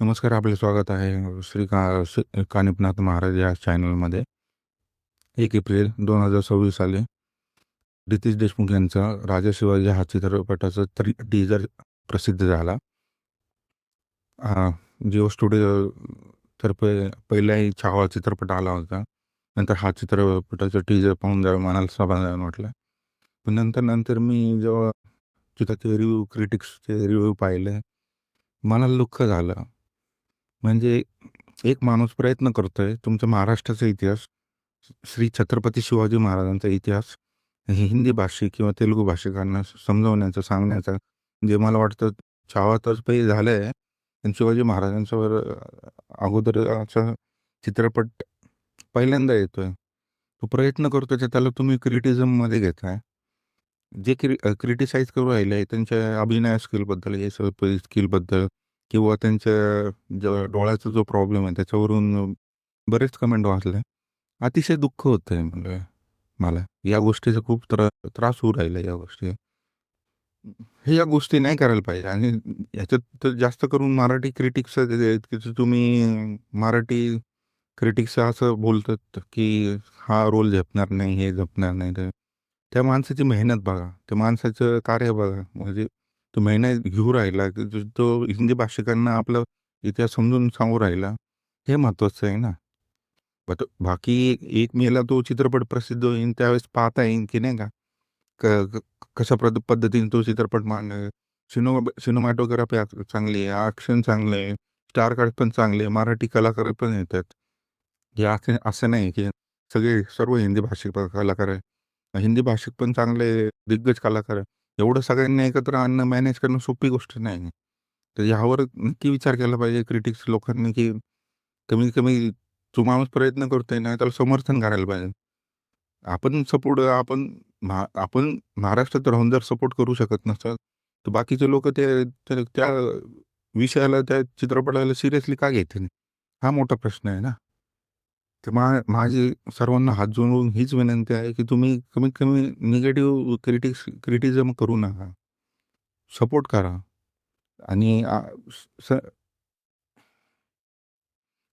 नमस्कार, आपले स्वागत आहे कानिपनाथ महाराज या चॅनलमध्ये. 1 एप्रिल 2026 साली रितेश देशमुख यांचा राजा शिवाजी हा चित्रपटाचा टीजर प्रसिद्ध झाला. जिओ स्टुडिओ तर्फे पहिलाही छावा चित्रपट आला होता. नंतर हा चित्रपटाचा टीजर पाहून जरा मनाला समाधान वाटलं. पण नंतर मी जेव्हा चित्राचे क्रिटिक्सचे रिव्ह्यू पाहिले, मनाला दुःख झालं. म्हणजे एक माणूस प्रयत्न करतोय तुमच्या महाराष्ट्राचा इतिहास, श्री छत्रपती शिवाजी महाराजांचा इतिहास हिंदी भाषिक किंवा तेलुगू भाषिकांना समजवण्याचा, सांगण्याचा, जे मला वाटतं छावा तर्फे झालंय. आणि शिवाजी महाराजांच्यावर अगोदरचा चित्रपट पहिल्यांदा येतोय. तो प्रयत्न करतोय, तर त्याला तुम्ही क्रिटिझममध्ये घेताय. जे क्रिटिसाइज करू राहिले त्यांच्या अभिनय स्किलबद्दल, हे स्किलबद्दल, किंवा त्यांच्या डोळ्याचा जो प्रॉब्लेम आहे त्याच्यावरून बरेच कमेंट वाचले. अतिशय दुःख होत आहे म्हणजे मला या गोष्टीचा खूप त्रास होऊ राहिला या गोष्टी. हे या गोष्टी नाही करायला पाहिजे. आणि याच्यात तर जास्त करून मराठी क्रिटिक्स की तुम्ही मराठी क्रिटिक्स असं बोलतात की हा रोल झेपणार नाही, हे झेपणार नाही. तर त्या माणसाची मेहनत बघा, त्या माणसाचं कार्य बघा. म्हणजे तो मेहनत घेऊ राहिला, तो हिंदी भाषिकांना आपलं इतिहास समजून सांगू राहिला, हे महत्त्वाचं आहे ना. बाकी 1 मेला तो चित्रपट प्रसिद्ध होईल, त्यावेळेस पाहता येईल की नाही का कशा पद्धतीने तो चित्रपट मांडला. सिनेमॅटोग्राफी चांगली आहे, ॲक्शन चांगलं आहे, स्टार कास्ट पण चांगले, मराठी कलाकार पण येतात. हे असं असं नाही की सर्व हिंदी भाषिक कलाकार आहे. हिंदी भाषिक पण चांगले दिग्गज कलाकार आहे. एवढं सगळ्यांनी एकत्र आणणं, मॅनेज करणं सोपी गोष्ट नाही. तर यावर नक्की विचार केला पाहिजे क्रिटिक्स लोकांनी, की कमीत कमी जो माणूस प्रयत्न करतोय ना, त्याला समर्थन करायला पाहिजे. आपण महाराष्ट्रात राहून जर सपोर्ट करू शकत नसाल, तर बाकीचे लोक त्या विषयाला, त्या चित्रपटाला सिरियसली का घेतील? हा मोठा प्रश्न आहे ना. तर माझी सर्वांना हात जोडून हीच विनंती आहे, की तुम्ही कमीत कमी निगेटिव्ह क्रिटिझम करू नका. सपोर्ट करा. आणि स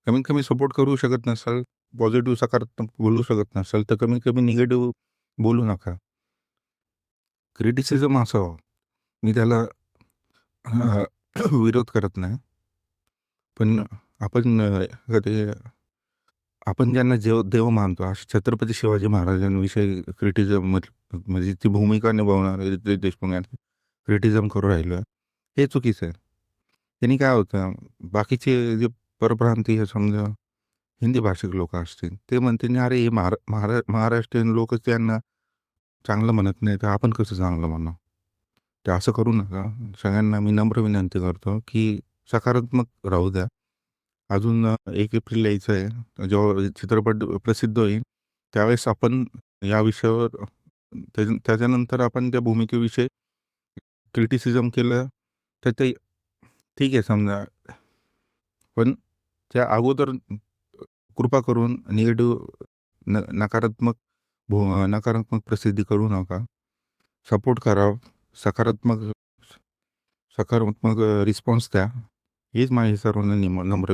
कमीत कमी सपोर्ट करू शकत नसाल, पॉझिटिव्ह सकारात्मक बोलू शकत नसाल, तर कमीत कमी निगेटिव्ह बोलू नका. क्रिटिसिझम असावं, मी त्याला विरोध करत नाही. पण आपण कधी आपण ज्यांना देव मानतो, असे छत्रपती शिवाजी महाराजांविषयी क्रिटिझम, म्हणजे ती भूमिका निभावणार रितेश देशमुख यांनी क्रिटिझम करू राहिलं, हे चुकीचं आहे. त्यांनी काय होतं, बाकीचे जे परप्रांतीय समजा हिंदी भाषिक लोक असतील, ते म्हणतील अरे हे महाराष्ट्रीयन लोकच त्यांना चांगलं म्हणत नाही, तर आपण कसं चांगलं म्हणू. ते असं करू नका. सगळ्यांना मी नम्र विनंती करतो की सकारात्मक राहू द्या. अजून 1 एप्रिल यायचं आहे, जेव्हा चित्रपट प्रसिद्ध होईल त्यावेळेस आपण या विषयावर त्याच्यानंतर आपण त्या भूमिकेविषयी क्रिटिसिझम केलं तर ते ठीक आहे समजा. पण त्या अगोदर कृपा करून निगेटिव्ह, नकारात्मक नकारात्मक प्रसिद्धी करू नका. सपोर्ट करा. सकारात्मक सकारात्मक रिस्पॉन्स द्या. हीच माझी सर्वांना नम्र